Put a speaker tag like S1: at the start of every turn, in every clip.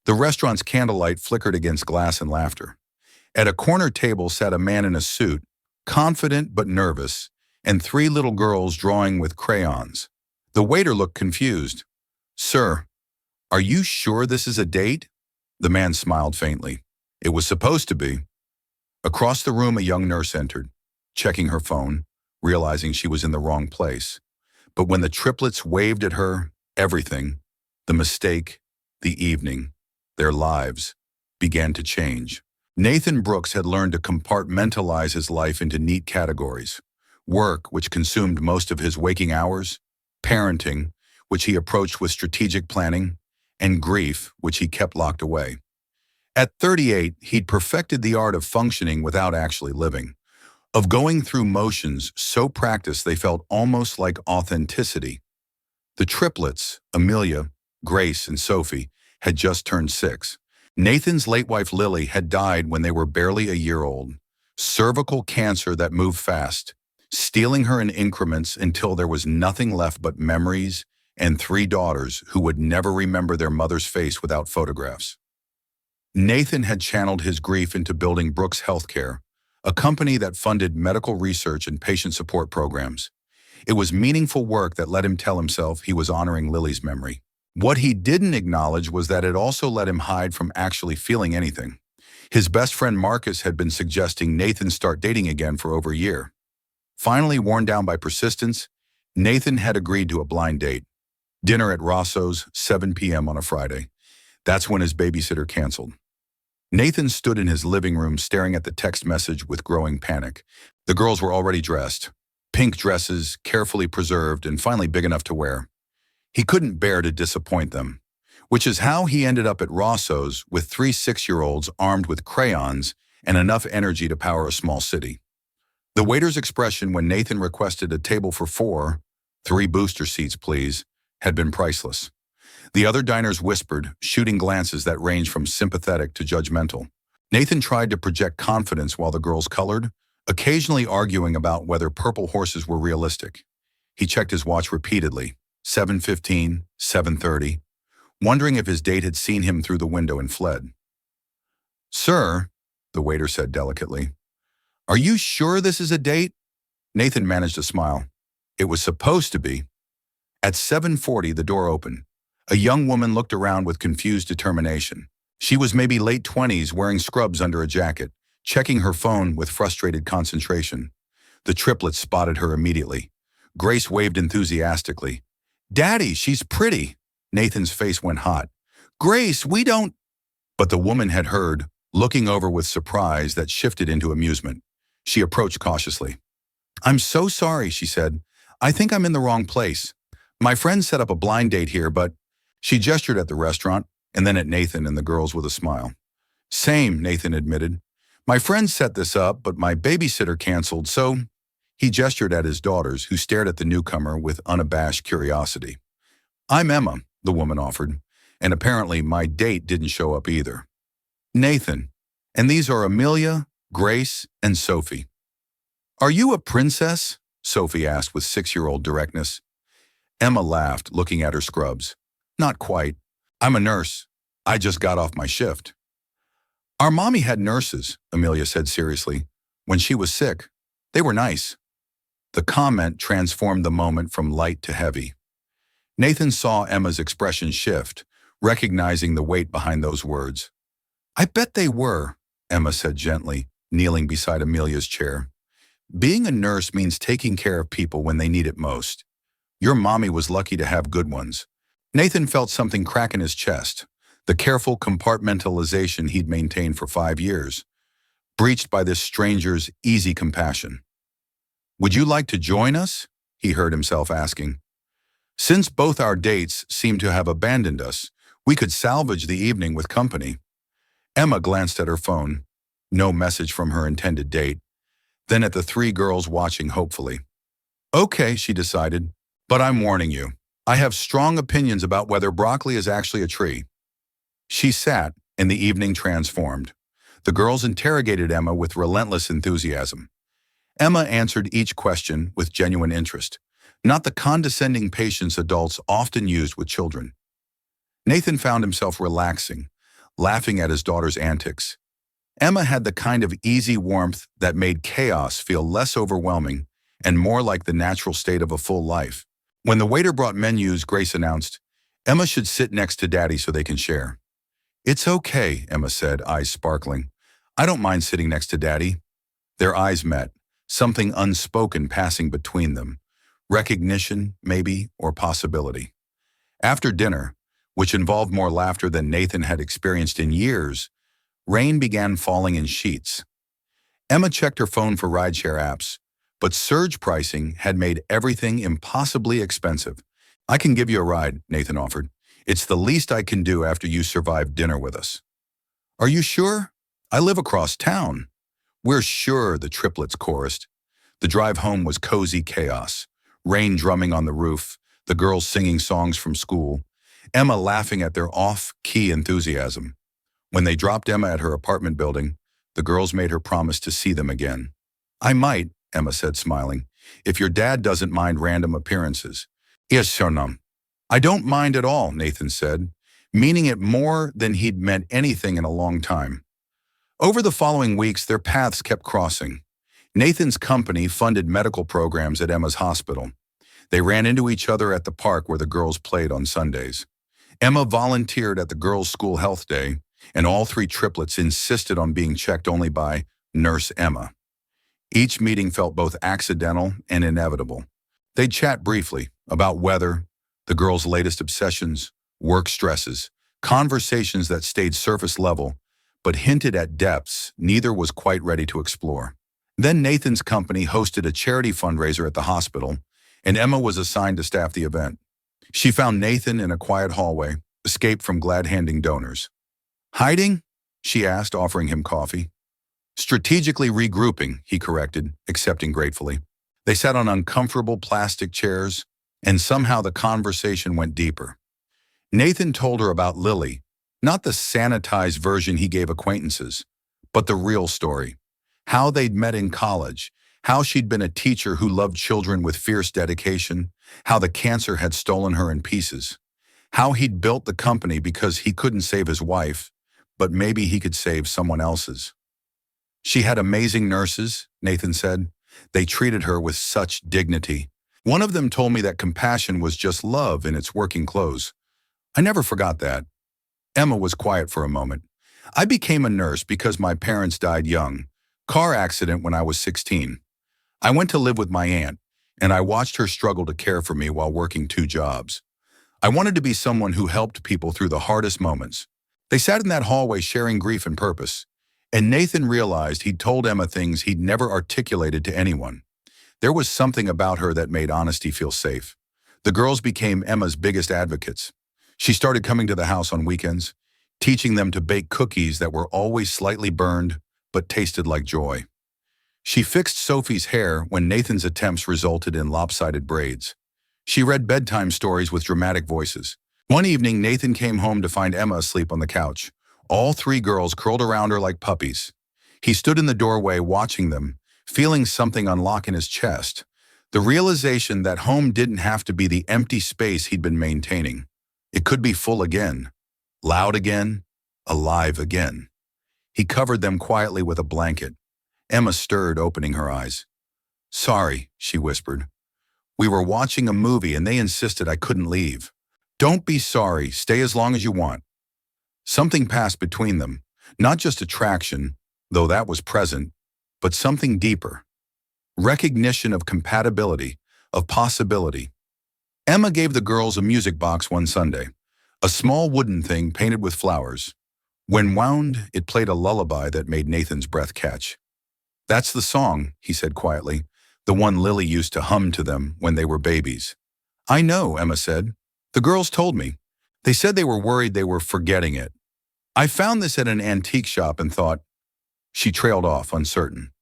S1: The restaurant's candlelight flickered against glass and laughter. At a corner table sat a man in a suit, confident but nervous, and three little girls drawing with crayons. The waiter looked confused. "Sir, are you sure this is a date?" The man smiled faintly. "It was supposed to be." Across the room, a young nurse entered, checking her phone, realizing she was in the wrong place. But when the triplets waved at her, everything, the mistake, the evening, their lives, began to change. Nathan Brooks had learned to compartmentalize his life into neat categories: work, which consumed most of his waking hours; parenting, which he approached with strategic planning; and grief, which he kept locked away. At 38, he'd perfected the art of functioning without actually living, of going through motions so practiced they felt almost like authenticity. The triplets, Amelia, Grace, and Sophie, had just turned 6. Nathan's late wife Lily had died when they were barely a year old. Cervical cancer that moved fast, stealing her in increments until there was nothing left but memories and 3 daughters who would never remember their mother's face without photographs. Nathan had channeled his grief into building Brooks Healthcare, a company that funded medical research and patient support programs. It was meaningful work that let him tell himself he was honoring Lily's memory. What he didn't acknowledge was that it also let him hide from actually feeling anything. His best friend Marcus had been suggesting Nathan start dating again for over a year. Finally, worn down by persistence, Nathan had agreed to a blind date. Dinner at Rosso's, 7 p.m. on a Friday. That's when his babysitter canceled. Nathan stood in his living room staring at the text message with growing panic. The girls were already dressed. Pink dresses, carefully preserved, and finally big enough to wear. He couldn't bear to disappoint them, which is how he ended up at Rosso's with 3 6-year-olds armed with crayons and enough energy to power a small city. The waiter's expression when Nathan requested a table for 4, 3 booster seats please, had been priceless. The other diners whispered, shooting glances that ranged from sympathetic to judgmental. Nathan tried to project confidence while the girls colored, occasionally arguing about whether purple horses were realistic. He checked his watch repeatedly, 7:15, 7:30, wondering if his date had seen him through the window and fled. "Sir," the waiter said delicately, "are you sure this is a date?" Nathan managed a smile. "It was supposed to be." At 7:40, the door opened. A young woman looked around with confused determination. She was maybe late 20s, wearing scrubs under a jacket, checking her phone with frustrated concentration. The triplets spotted her immediately. Grace waved enthusiastically. "Daddy, she's pretty." Nathan's face went hot. "Grace, we don't—" But the woman had heard, looking over with surprise that shifted into amusement. She approached cautiously. "I'm so sorry," she said. "I think I'm in the wrong place. My friend set up a blind date here, but—" She gestured at the restaurant, and then at Nathan and the girls with a smile. "Same," Nathan admitted. "My friend set this up, but my babysitter canceled, so—" He gestured at his daughters, who stared at the newcomer with unabashed curiosity. "I'm Emma," the woman offered, "and apparently my date didn't show up either." "Nathan, and these are Amelia, Grace, and Sophie." "Are you a princess?" Sophie asked with 6-year-old directness. Emma laughed, looking at her scrubs. "Not quite. I'm a nurse. I just got off my shift." "Our mommy had nurses," Amelia said seriously. "When she was sick. They were nice." The comment transformed the moment from light to heavy. Nathan saw Emma's expression shift, recognizing the weight behind those words. "I bet they were," Emma said gently, kneeling beside Amelia's chair. "Being a nurse means taking care of people when they need it most. Your mommy was lucky to have good ones." Nathan felt something crack in his chest, the careful compartmentalization he'd maintained for 5 years, breached by this stranger's easy compassion. "Would you like to join us?" he heard himself asking. "Since both our dates seem to have abandoned us, we could salvage the evening with company." Emma glanced at her phone. No message from her intended date. Then at the 3 girls watching hopefully. "Okay," she decided, "but I'm warning you. I have strong opinions about whether broccoli is actually a tree." She sat, and the evening transformed. The girls interrogated Emma with relentless enthusiasm. Emma answered each question with genuine interest, not the condescending patience adults often used with children. Nathan found himself relaxing, laughing at his daughter's antics. Emma had the kind of easy warmth that made chaos feel less overwhelming and more like the natural state of a full life. When the waiter brought menus, Grace announced, "Emma should sit next to Daddy so they can share." "It's okay," Emma said, eyes sparkling. "I don't mind sitting next to Daddy." Their eyes met, something unspoken passing between them. Recognition, maybe, or possibility. After dinner, which involved more laughter than Nathan had experienced in years, rain began falling in sheets. Emma checked her phone for rideshare apps, but surge pricing had made everything impossibly expensive. "I can give you a ride," Nathan offered. "It's the least I can do after you survived dinner with us." "Are you sure? I live across town." "We're sure," the triplets chorused. The drive home was cozy chaos. Rain drumming on the roof, the girls singing songs from school, Emma laughing at their off-key enthusiasm. When they dropped Emma at her apartment building, the girls made her promise to see them again. "I might," Emma said, smiling, "if your dad doesn't mind random appearances." "Yes, Sonam." "I don't mind at all," Nathan said, meaning it more than he'd meant anything in a long time. Over the following weeks, their paths kept crossing. Nathan's company funded medical programs at Emma's hospital. They ran into each other at the park where the girls played on Sundays. Emma volunteered at the girls' school health day, and all three triplets insisted on being checked only by Nurse Emma. Each meeting felt both accidental and inevitable. They'd chat briefly about weather, the girls' latest obsessions, work stresses, conversations that stayed surface level, but hinted at depths neither was quite ready to explore. Then Nathan's company hosted a charity fundraiser at the hospital, and Emma was assigned to staff the event. She found Nathan in a quiet hallway, escaped from glad-handing donors. "Hiding?" she asked, offering him coffee. "Strategically regrouping," he corrected, accepting gratefully. They sat on uncomfortable plastic chairs, and somehow the conversation went deeper. Nathan told her about Lily, not the sanitized version he gave acquaintances, but the real story. How they'd met in college, how she'd been a teacher who loved children with fierce dedication, how the cancer had stolen her in pieces, how he'd built the company because he couldn't save his wife, but maybe he could save someone else's. "She had amazing nurses," Nathan said. "They treated her with such dignity. One of them told me that compassion was just love in its working clothes. I never forgot that." Emma was quiet for a moment. "I became a nurse because my parents died young. Car accident when I was 16. I went to live with my aunt, and I watched her struggle to care for me while working 2 jobs. I wanted to be someone who helped people through the hardest moments." They sat in that hallway sharing grief and purpose, and Nathan realized he'd told Emma things he'd never articulated to anyone. There was something about her that made honesty feel safe. The girls became Emma's biggest advocates. She started coming to the house on weekends, teaching them to bake cookies that were always slightly burned but tasted like joy. She fixed Sophie's hair when Nathan's attempts resulted in lopsided braids. She read bedtime stories with dramatic voices. One evening, Nathan came home to find Emma asleep on the couch. All 3 girls curled around her like puppies. He stood in the doorway watching them, feeling something unlock in his chest. The realization that home didn't have to be the empty space he'd been maintaining. It could be full again, loud again, alive again. He covered them quietly with a blanket. Emma stirred, opening her eyes. "Sorry," she whispered. "We were watching a movie and they insisted I couldn't leave." "Don't be sorry, stay as long as you want." Something passed between them, not just attraction, though that was present, but something deeper. Recognition of compatibility, of possibility. Emma gave the girls a music box one Sunday, a small wooden thing painted with flowers. When wound, it played a lullaby that made Nathan's breath catch. "That's the song," he said quietly, "the one Lily used to hum to them when they were babies." "I know," Emma said. "The girls told me. They said they were worried they were forgetting it. I found this at an antique shop and thought." She trailed off, uncertain.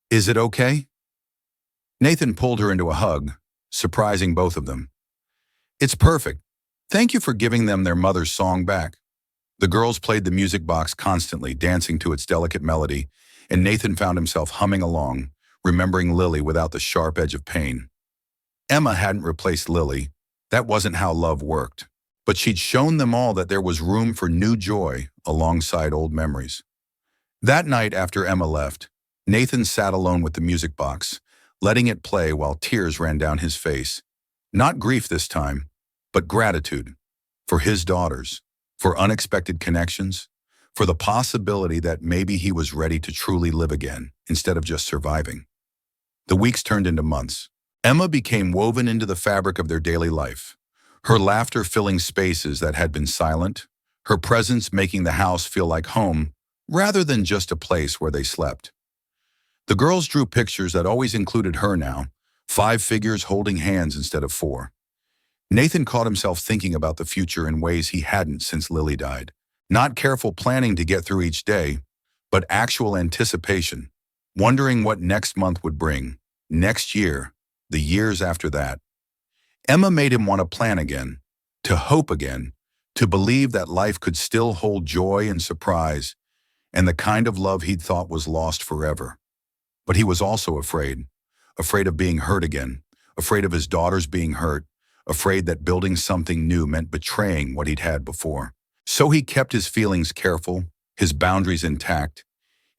S1: "Is it okay?" Nathan pulled her into a hug, surprising both of them. "It's perfect. Thank you for giving them their mother's song back." The girls played the music box constantly, dancing to its delicate melody, and Nathan found himself humming along, remembering Lily without the sharp edge of pain. Emma hadn't replaced Lily. That wasn't how love worked. but she'd shown them all that there was room for new joy alongside old memories. That night after Emma left, Nathan sat alone with the music box, letting it play while tears ran down his face. Not grief this time, but gratitude for his daughters, for unexpected connections, for the possibility that maybe he was ready to truly live again instead of just surviving. The weeks turned into months. Emma became woven into the fabric of their daily life, her laughter filling spaces that had been silent, her presence making the house feel like home rather than just a place where they slept. The girls drew pictures that always included her now, 5 figures holding hands instead of 4. Nathan caught himself thinking about the future in ways he hadn't since Lily died. Not careful planning to get through each day, but actual anticipation, wondering what next month would bring, next year, the years after that. Emma made him want to plan again, to hope again, to believe that life could still hold joy and surprise, and the kind of love he'd thought was lost forever. But he was also afraid of being hurt again, afraid of his daughters being hurt, afraid that building something new meant betraying what he'd had before. So he kept his feelings careful, his boundaries intact,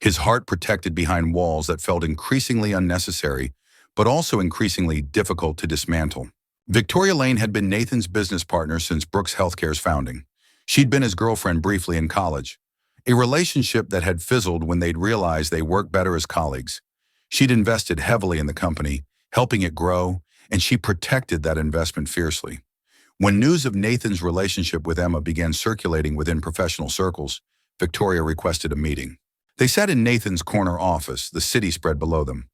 S1: his heart protected behind walls that felt increasingly unnecessary, but also increasingly difficult to dismantle. Victoria Lane had been Nathan's business partner since Brooks Healthcare's founding. She'd been his girlfriend briefly in college, a relationship that had fizzled when they'd realized they worked better as colleagues. She'd invested heavily in the company, helping it grow, and she protected that investment fiercely. When news of Nathan's relationship with Emma began circulating within professional circles, Victoria requested a meeting. They sat in Nathan's corner office, the city spread below them.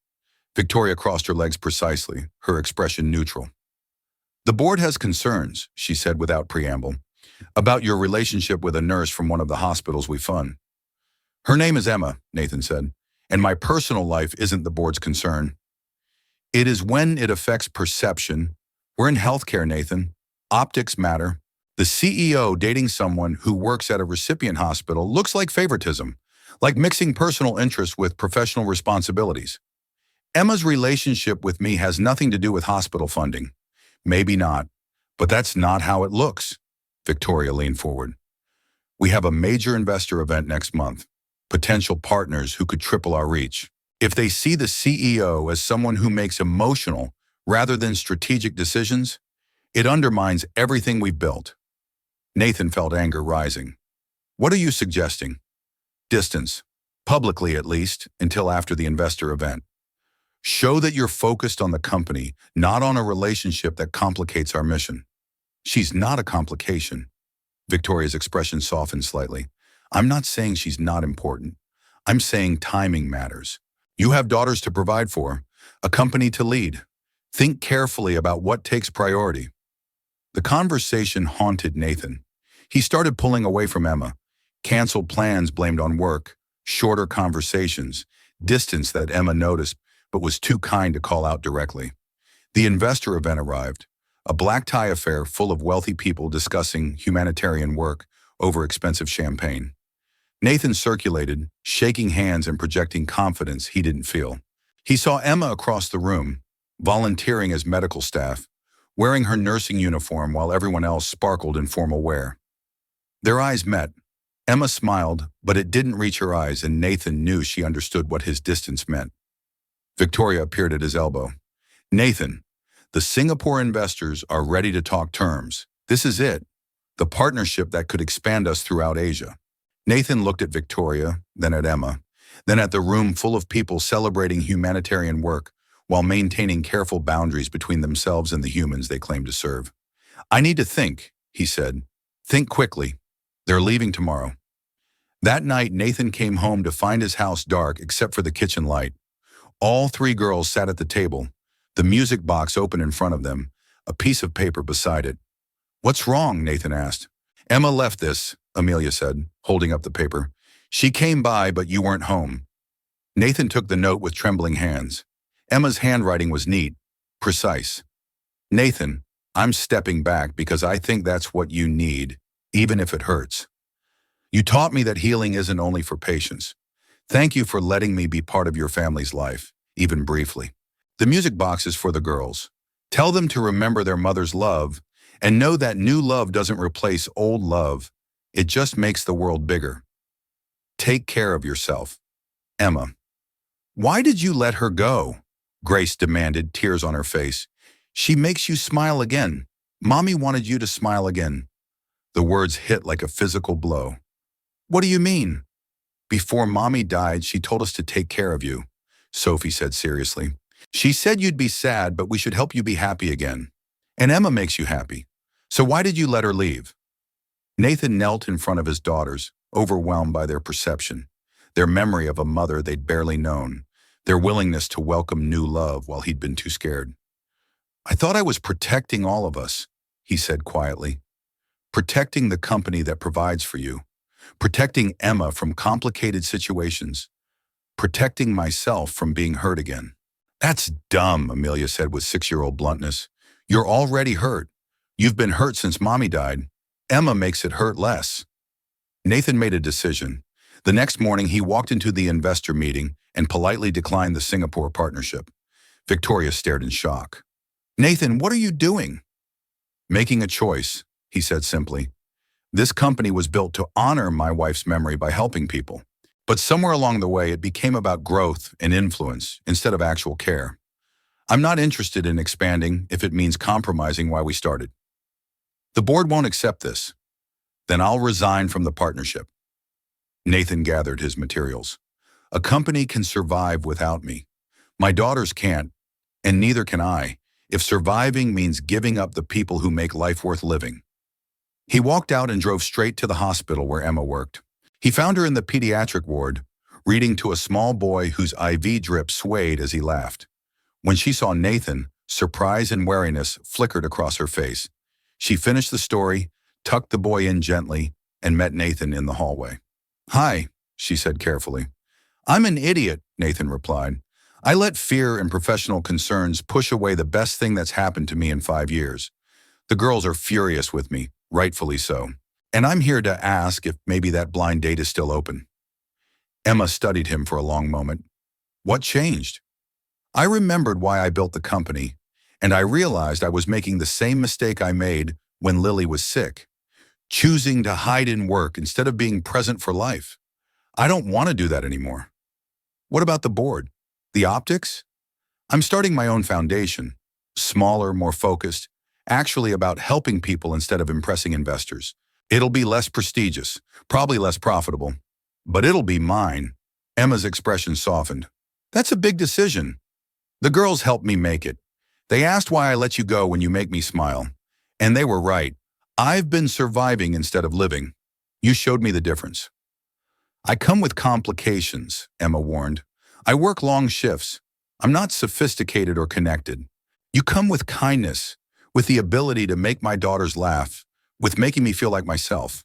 S1: Victoria crossed her legs precisely, her expression neutral. "The board has concerns," she said without preamble, "about your relationship with a nurse from one of the hospitals we fund." "Her name is Emma," Nathan said, "and my personal life isn't the board's concern. It is when it affects perception. We're in healthcare, Nathan. Optics matter. The CEO dating someone who works at a recipient hospital looks like favoritism, like mixing personal interests with professional responsibilities. Emma's relationship with me has nothing to do with hospital funding. Maybe not, but that's not how it looks." Victoria leaned forward. "We have a major investor event next month, potential partners who could triple our reach. If they see the CEO as someone who makes emotional rather than strategic decisions, it undermines everything we've built." Nathan felt anger rising. "What are you suggesting?" "Distance, publicly at least, until after the investor event. Show that you're focused on the company, not on a relationship that complicates our mission." "She's not a complication." Victoria's expression softened slightly. "I'm not saying she's not important. I'm saying timing matters. You have daughters to provide for, a company to lead. Think carefully about what takes priority." The conversation haunted Nathan. He started pulling away from Emma. Canceled plans blamed on work, shorter conversations, distance that Emma noticed but was too kind to call out directly. The investor event arrived, a black tie affair full of wealthy people discussing humanitarian work over expensive champagne. Nathan circulated, shaking hands and projecting confidence he didn't feel. He saw Emma across the room, volunteering as medical staff, wearing her nursing uniform while everyone else sparkled in formal wear. Their eyes met. Emma smiled, but it didn't reach her eyes, and Nathan knew she understood what his distance meant. Victoria appeared at his elbow. "Nathan, the Singapore investors are ready to talk terms. This is it, the partnership that could expand us throughout Asia." Nathan looked at Victoria, then at Emma, then at the room full of people celebrating humanitarian work while maintaining careful boundaries between themselves and the humans they claimed to serve. "I need to think," he said. "Think quickly. They're leaving tomorrow." That night, Nathan came home to find his house dark except for the kitchen light. All 3 girls sat at the table, the music box open in front of them, a piece of paper beside it. "What's wrong?" Nathan asked. "Emma left this," Amelia said, holding up the paper. "She came by, but you weren't home." Nathan took the note with trembling hands. Emma's handwriting was neat, precise. "Nathan, I'm stepping back because I think that's what you need, even if it hurts. You taught me that healing isn't only for patients. Thank you for letting me be part of your family's life, even briefly. The music box is for the girls. Tell them to remember their mother's love And know that new love doesn't replace old love. It just makes the world bigger. Take care of yourself. Emma. Why did you let her go? Grace demanded, tears on her face. She makes you smile again. Mommy wanted you to smile again. The words hit like a physical blow. What do you mean? Before Mommy died, she told us to take care of you, Sophie said seriously. She said you'd be sad, but we should help you be happy again. And Emma makes you happy. So why did you let her leave? Nathan knelt in front of his daughters, overwhelmed by their perception, their memory of a mother they'd barely known, their willingness to welcome new love while he'd been too scared. I thought I was protecting all of us, he said quietly. Protecting the company that provides for you. Protecting Emma from complicated situations. Protecting myself from being hurt again. That's dumb, Amelia said with 6-year-old bluntness. You're already hurt. You've been hurt since Mommy died. Emma makes it hurt less. Nathan made a decision. The next morning, he walked into the investor meeting and politely declined the Singapore partnership. Victoria stared in shock. Nathan, what are you doing? Making a choice, he said simply. This company was built to honor my wife's memory by helping people. But somewhere along the way, it became about growth and influence instead of actual care. I'm not interested in expanding if it means compromising why we started. The board won't accept this. Then I'll resign from the partnership. Nathan gathered his materials. A company can survive without me. My daughters can't, and neither can I, if surviving means giving up the people who make life worth living. He walked out and drove straight to the hospital where Emma worked. He found her in the pediatric ward, reading to a small boy whose IV drip swayed as he laughed. When she saw Nathan, surprise and wariness flickered across her face. She finished the story, tucked the boy in gently, and met Nathan in the hallway. Hi, she said carefully. I'm an idiot, Nathan replied. I let fear and professional concerns push away the best thing that's happened to me in 5 years. The girls are furious with me, rightfully so. And I'm here to ask if maybe that blind date is still open. Emma studied him for a long moment. What changed? I remembered why I built the company, and I realized I was making the same mistake I made when Lily was sick, choosing to hide in work instead of being present for life. I don't want to do that anymore. What about the board? The optics? I'm starting my own foundation, smaller, more focused, actually about helping people instead of impressing investors. It'll be less prestigious, probably less profitable, but it'll be mine. Emma's expression softened. That's a big decision. The girls helped me make it. They asked why I let you go when you make me smile. And they were right. I've been surviving instead of living. You showed me the difference. I come with complications, Emma warned. I work long shifts. I'm not sophisticated or connected. You come with kindness, with the ability to make my daughters laugh, with making me feel like myself.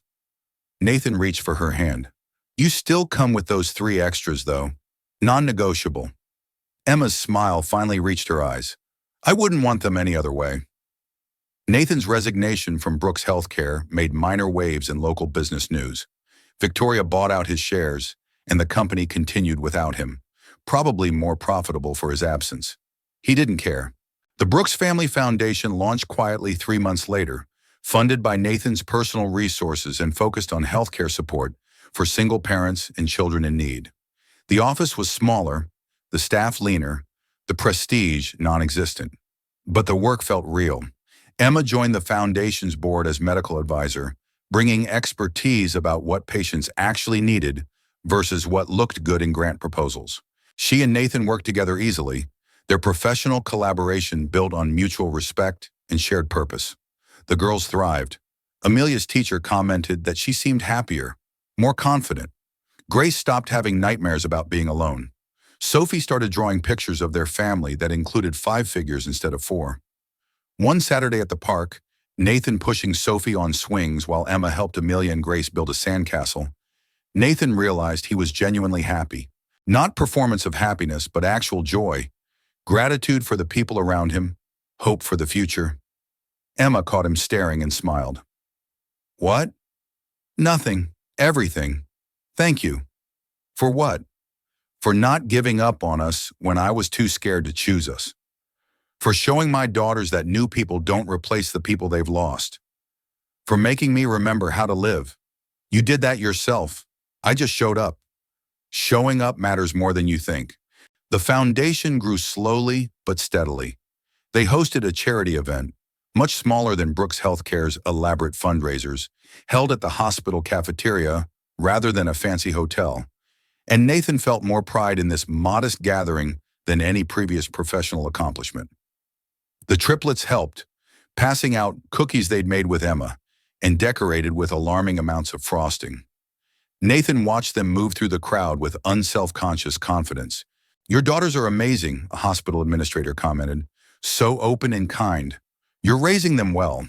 S1: Nathan reached for her hand. You still come with those 3 extras, though. Non-negotiable. Emma's smile finally reached her eyes. I wouldn't want them any other way. Nathan's resignation from Brooks Healthcare made minor waves in local business news. Victoria bought out his shares, and the company continued without him, probably more profitable for his absence. He didn't care. The Brooks Family Foundation launched quietly 3 months later, funded by Nathan's personal resources and focused on healthcare support for single parents and children in need. The office was smaller, the staff leaner, the prestige non-existent. But the work felt real. Emma joined the foundation's board as medical advisor, bringing expertise about what patients actually needed versus what looked good in grant proposals. She and Nathan worked together easily, their professional collaboration built on mutual respect and shared purpose. The girls thrived. Amelia's teacher commented that she seemed happier, more confident. Grace stopped having nightmares about being alone. Sophie started drawing pictures of their family that included 5 figures instead of 4. One Saturday at the park, Nathan pushing Sophie on swings while Emma helped Amelia and Grace build a sandcastle, Nathan realized he was genuinely happy. Not performance of happiness, but actual joy, gratitude for the people around him, hope for the future. Emma caught him staring and smiled. What? Nothing. Everything. Thank you. For what? For not giving up on us when I was too scared to choose us. for showing my daughters that new people don't replace the people they've lost, for making me remember how to live. You did that yourself. I just showed up. Showing up matters more than you think. The foundation grew slowly but steadily. They hosted a charity event, much smaller than Brooks Healthcare's elaborate fundraisers, held at the hospital cafeteria rather than a fancy hotel. And Nathan felt more pride in this modest gathering than any previous professional accomplishment. The triplets helped, passing out cookies they'd made with Emma and decorated with alarming amounts of frosting. Nathan watched them move through the crowd with unself-conscious confidence. "Your daughters are amazing," a hospital administrator commented. "So open and kind. You're raising them well."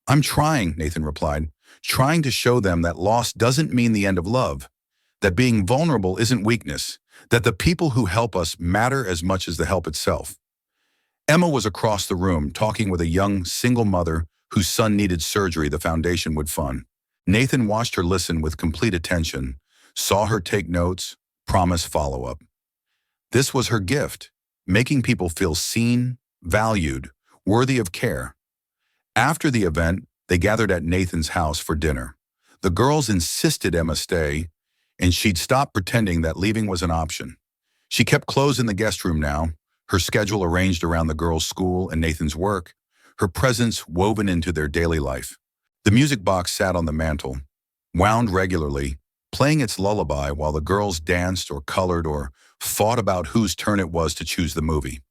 S1: "I'm trying," Nathan replied, "trying to show them that loss doesn't mean the end of love, that being vulnerable isn't weakness, that the people who help us matter as much as the help itself." Emma was across the room talking with a young single mother whose son needed surgery the foundation would fund. Nathan watched her listen with complete attention, saw her take notes, promise follow-up. This was her gift, making people feel seen, valued, worthy of care. After the event, they gathered at Nathan's house for dinner. The girls insisted Emma stay, and she'd stop pretending that leaving was an option. She kept clothes in the guest room now, her schedule arranged around the girls' school and Nathan's work, her presence woven into their daily life. The music box sat on the mantel, wound regularly, playing its lullaby while the girls danced or colored or fought about whose turn it was to choose the movie.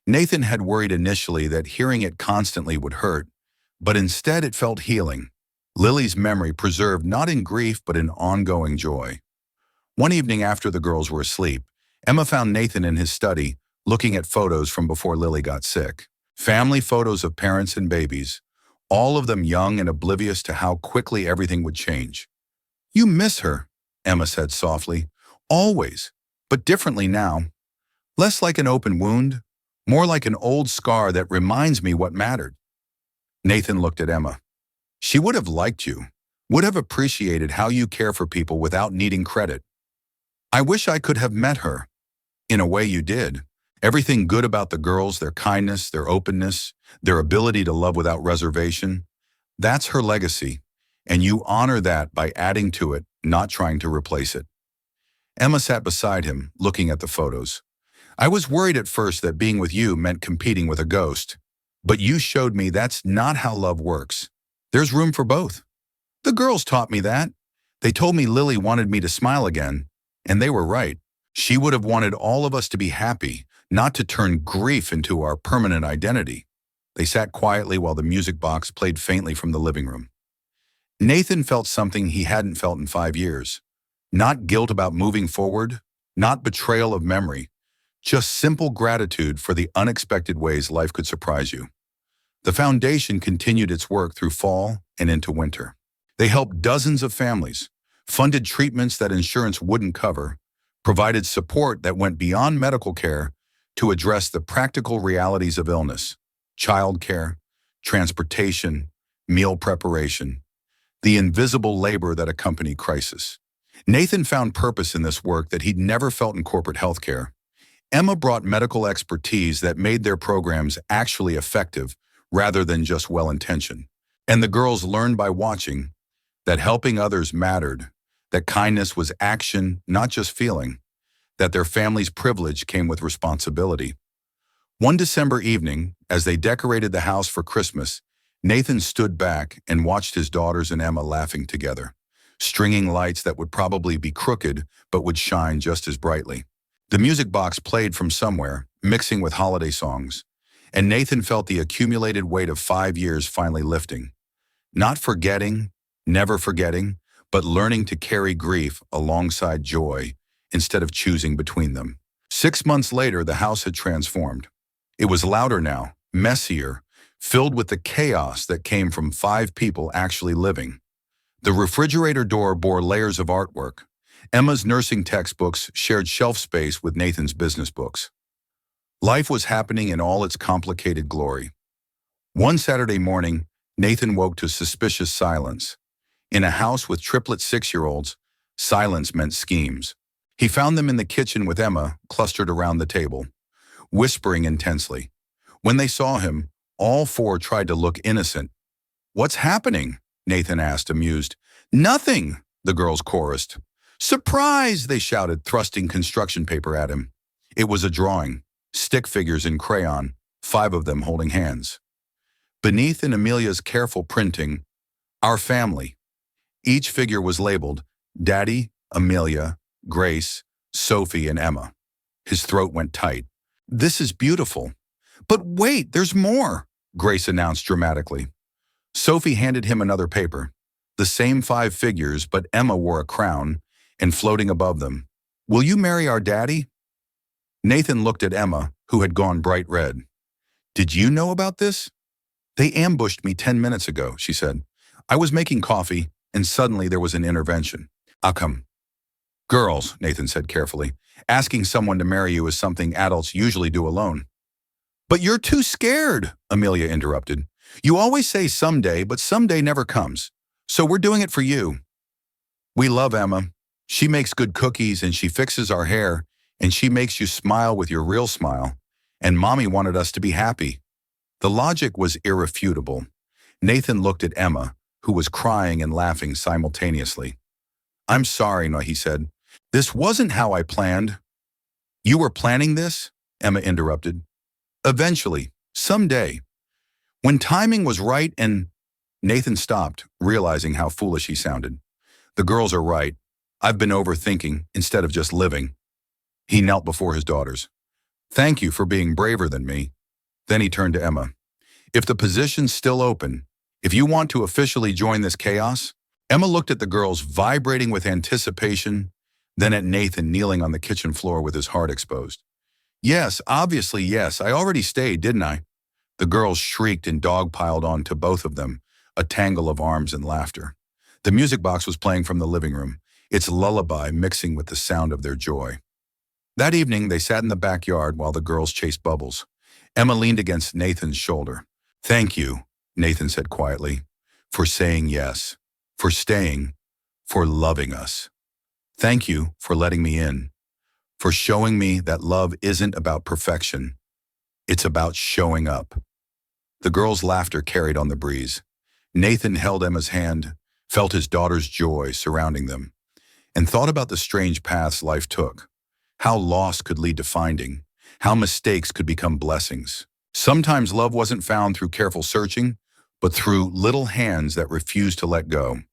S1: Nathan had worried initially that hearing it constantly would hurt, but instead it felt healing. Lily's memory preserved not in grief but in ongoing joy. One evening after the girls were asleep, Emma found Nathan in his study, looking at photos from before Lily got sick. Family photos of parents and babies, all of them young and oblivious to how quickly everything would change. "You miss her," Emma said softly. "Always, but differently now. Less like an open wound, more like an old scar that reminds me what mattered." Nathan looked at Emma. "She would have liked you, would have appreciated how you care for people without needing credit. I wish I could have met her. In a way you did. Everything good about the girls, their kindness, their openness, their ability to love without reservation. That's her legacy, and you honor that by adding to it, not trying to replace it." Emma sat beside him, looking at the photos. "I was worried at first that being with you meant competing with a ghost, but you showed me that's not how love works. There's room for both. The girls taught me that. They told me Lily wanted me to smile again, and they were right. She would have wanted all of us to be happy, not to turn grief into our permanent identity." They sat quietly while the music box played faintly from the living room. Nathan felt something he hadn't felt in 5 years. Not guilt about moving forward, not betrayal of memory, just simple gratitude for the unexpected ways life could surprise you. The foundation continued its work through fall and into winter. They helped dozens of families, funded treatments that insurance wouldn't cover, provided support that went beyond medical care to address the practical realities of illness, childcare, transportation, meal preparation, the invisible labor that accompanied crisis. Nathan found purpose in this work that he'd never felt in corporate healthcare. Emma brought medical expertise that made their programs actually effective rather than just well-intentioned. And the girls learned by watching that helping others mattered, that kindness was action, not just feeling, that their family's privilege came with responsibility. One December evening, as they decorated the house for Christmas, Nathan stood back and watched his daughters and Emma laughing together, stringing lights that would probably be crooked but would shine just as brightly. The music box played from somewhere, mixing with holiday songs, and Nathan felt the accumulated weight of 5 years finally lifting. Not forgetting, never forgetting, but learning to carry grief alongside joy instead of choosing between them. 6 months later, the house had transformed. It was louder now, messier, filled with the chaos that came from 5 people actually living. The refrigerator door bore layers of artwork. Emma's nursing textbooks shared shelf space with Nathan's business books. Life was happening in all its complicated glory. One Saturday morning, Nathan woke to suspicious silence. In a house with triplet 6-year-olds, silence meant schemes. He found them in the kitchen with Emma clustered around the table, whispering intensely. When they saw him, all four tried to look innocent. "What's happening?" Nathan asked, amused. "Nothing," the girls chorused. "Surprise!" they shouted, thrusting construction paper at him. It was a drawing, stick figures in crayon, 5 of them holding hands. Beneath in Amelia's careful printing, "Our family." Each figure was labeled Daddy, Amelia, Grace, Sophie, and Emma. His throat went tight. "This is beautiful." "But wait, there's more," Grace announced dramatically. Sophie handed him another paper. The same 5 figures, but Emma wore a crown, and floating above them, "Will you marry our daddy?" Nathan looked at Emma, who had gone bright red. "Did you know about this?" "They ambushed me 10 minutes ago," she said. "I was making coffee, and suddenly there was an intervention." "I'll come." "Girls," Nathan said carefully, "asking someone to marry you is something adults usually do alone." "But you're too scared," Amelia interrupted. "You always say someday, but someday never comes. So we're doing it for you." "We love Emma. She makes good cookies, and she fixes our hair, and she makes you smile with your real smile. And Mommy wanted us to be happy." The logic was irrefutable. Nathan looked at Emma, who was crying and laughing simultaneously. "I'm sorry," he said. "This wasn't how I planned." "You were planning this?" Emma interrupted. "Eventually, someday. When timing was right and—" Nathan stopped, realizing how foolish he sounded. "The girls are right. I've been overthinking instead of just living." He knelt before his daughters. "Thank you for being braver than me." Then he turned to Emma. "If the position's still open, if you want to officially join this chaos—" Emma looked at the girls, vibrating with anticipation, then at Nathan kneeling on the kitchen floor with his heart exposed. "Yes, obviously yes, I already stayed, didn't I?" The girls shrieked and dogpiled onto both of them, a tangle of arms and laughter. The music box was playing from the living room, its lullaby mixing with the sound of their joy. That evening, they sat in the backyard while the girls chased bubbles. Emma leaned against Nathan's shoulder. "Thank you," Nathan said quietly, "for saying yes, for staying, for loving us. Thank you for letting me in, for showing me that love isn't about perfection. It's about showing up." The girls' laughter carried on the breeze. Nathan held Emma's hand, felt his daughter's joy surrounding them, and thought about the strange paths life took, how loss could lead to finding, how mistakes could become blessings. Sometimes love wasn't found through careful searching, but through little hands that refused to let go.